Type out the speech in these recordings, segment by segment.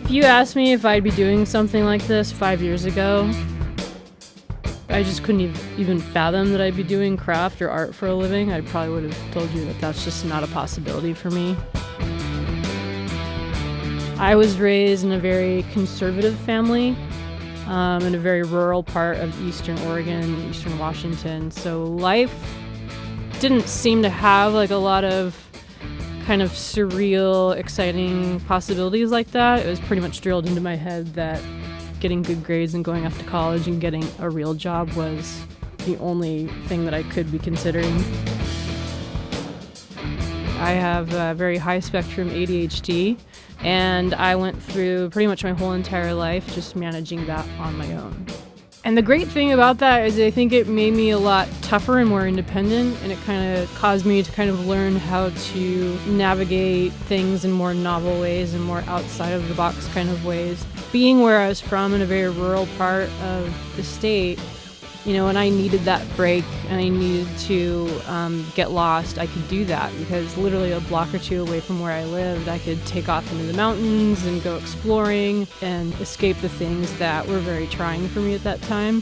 If you asked me if I'd be doing something like this 5 years ago, I just couldn't even fathom that I'd be doing craft or art for a living. I probably would have told you that that's just not a possibility for me. I was raised in a very conservative family, in a very rural part of eastern Oregon, eastern Washington. So life didn't seem to have like a lot of kind of surreal, exciting possibilities like that. It was pretty much drilled into my head that getting good grades and going off to college and getting a real job was the only thing that I could be considering. I have a very high spectrum ADHD, and I went through pretty much my whole entire life just managing that on my own. And the great thing about that is I think it made me a lot tougher and more independent, and it kind of caused me to kind of learn how to navigate things in more novel ways and more outside of the box kind of ways. Being where I was from in a very rural part of the state, you know, when I needed that break and I needed to get lost, I could do that because literally a block or two away from where I lived, I could take off into the mountains and go exploring and escape the things that were very trying for me at that time.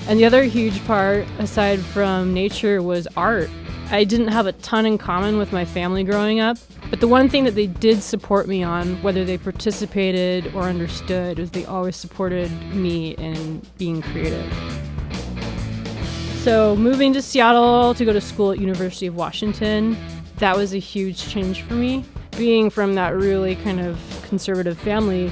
And the other huge part, aside from nature, was art. I didn't have a ton in common with my family growing up, but the one thing that they did support me on, whether they participated or understood, was they always supported me in being creative. So moving to Seattle to go to school at University of Washington, that was a huge change for me. Being from that really kind of conservative family,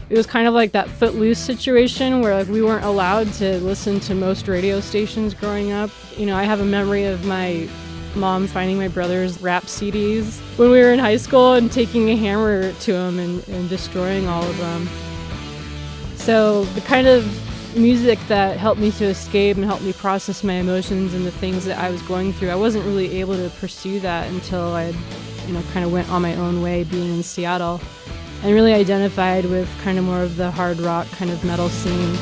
it was kind of like that footloose situation where like we weren't allowed to listen to most radio stations growing up. You know, I have a memory of my mom finding my brother's rap CDs when we were in high school and taking a hammer to them and destroying all of them. So the kind of music that helped me to escape and helped me process my emotions and the things that I was going through, I wasn't really able to pursue that until I, kind of went on my own way being in Seattle and really identified with kind of more of the hard rock kind of metal scene.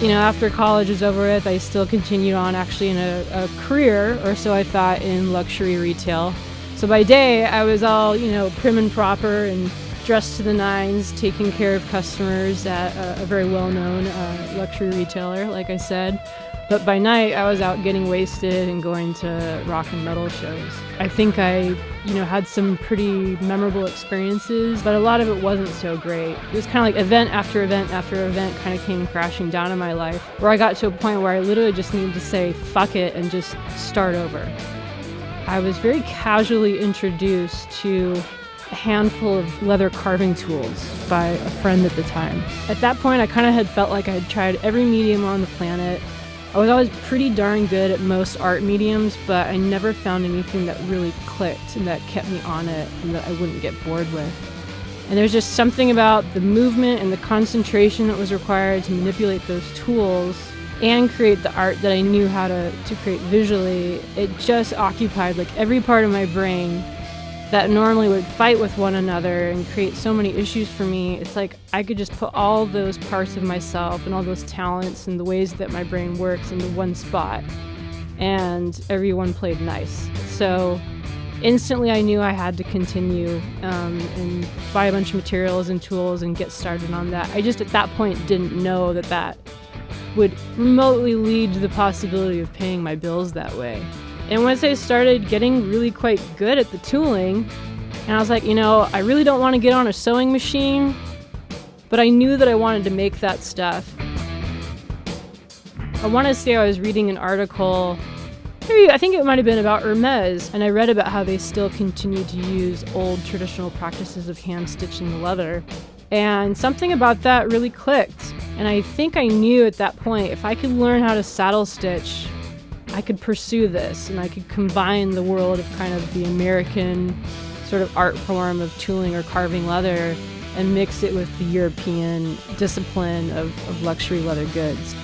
You know, after college was over with, I still continued on actually in a career, or so I thought, in luxury retail. So by day, I was all, prim and proper and dressed to the nines, taking care of customers at a very well-known luxury retailer, like I said. But by night, I was out getting wasted and going to rock and metal shows. I think I, had some pretty memorable experiences, but a lot of it wasn't so great. It was kind of like event after event after event kind of came crashing down in my life, where I got to a point where I literally just needed to say, fuck it, and just start over. I was very casually introduced to a handful of leather carving tools by a friend at the time. At that point, I kind of had felt like I had tried every medium on the planet. I was always pretty darn good at most art mediums, but I never found anything that really clicked and that kept me on it and that I wouldn't get bored with. And there's just something about the movement and the concentration that was required to manipulate those tools and create the art that I knew how to create visually. It just occupied like every part of my brain that normally would fight with one another and create so many issues for me. It's like I could just put all those parts of myself and all those talents and the ways that my brain works into one spot, and everyone played nice. So instantly I knew I had to continue and buy a bunch of materials and tools and get started on that. I just at that point didn't know that would remotely lead to the possibility of paying my bills that way. And once I started getting really quite good at the tooling, and I was like, I really don't want to get on a sewing machine, but I knew that I wanted to make that stuff. I want to say I was reading an article, I think it might have been about Hermes, and I read about how they still continue to use old traditional practices of hand stitching the leather. And something about that really clicked. And I think I knew at that point, if I could learn how to saddle stitch, I could pursue this, and I could combine the world of kind of the American sort of art form of tooling or carving leather and mix it with the European discipline of luxury leather goods.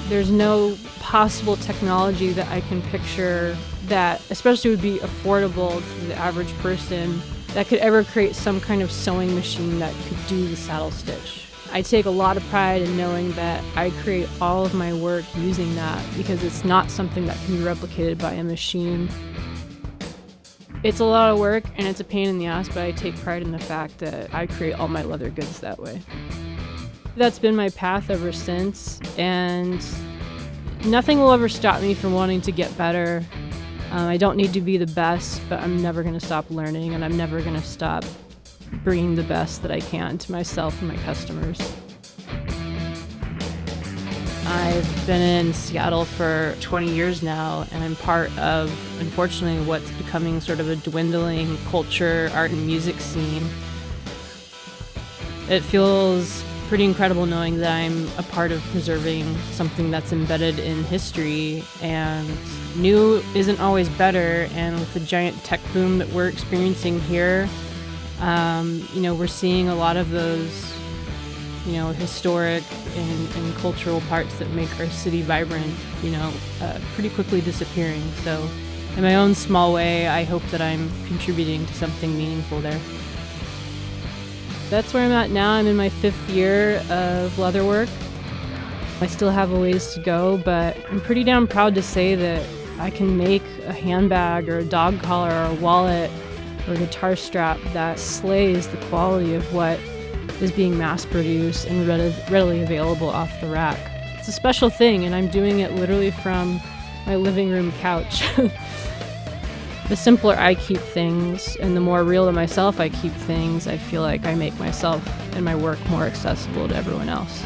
There's no possible technology that I can picture that especially would be affordable to the average person that could ever create some kind of sewing machine that could do the saddle stitch. I take a lot of pride in knowing that I create all of my work using that because it's not something that can be replicated by a machine. It's a lot of work and it's a pain in the ass, but I take pride in the fact that I create all my leather goods that way. That's been my path ever since, and nothing will ever stop me from wanting to get better. I don't need to be the best, but I'm never going to stop learning, and I'm never going to stop bringing the best that I can to myself and my customers. I've been in Seattle for 20 years now, and I'm part of, unfortunately, what's becoming sort of a dwindling culture, art, and music scene. It feels pretty incredible knowing that I'm a part of preserving something that's embedded in history, and new isn't always better. And with the giant tech boom that we're experiencing here, we're seeing a lot of those, historic and cultural parts that make our city vibrant, pretty quickly disappearing. So in my own small way, I hope that I'm contributing to something meaningful there. That's where I'm at now. I'm in my 5th year of leatherwork. I still have a ways to go, but I'm pretty damn proud to say that I can make a handbag or a dog collar or a wallet or a guitar strap that slays the quality of what is being mass-produced and readily available off the rack. It's a special thing, and I'm doing it literally from my living room couch. The simpler I keep things and the more real to myself I keep things, I feel like I make myself and my work more accessible to everyone else.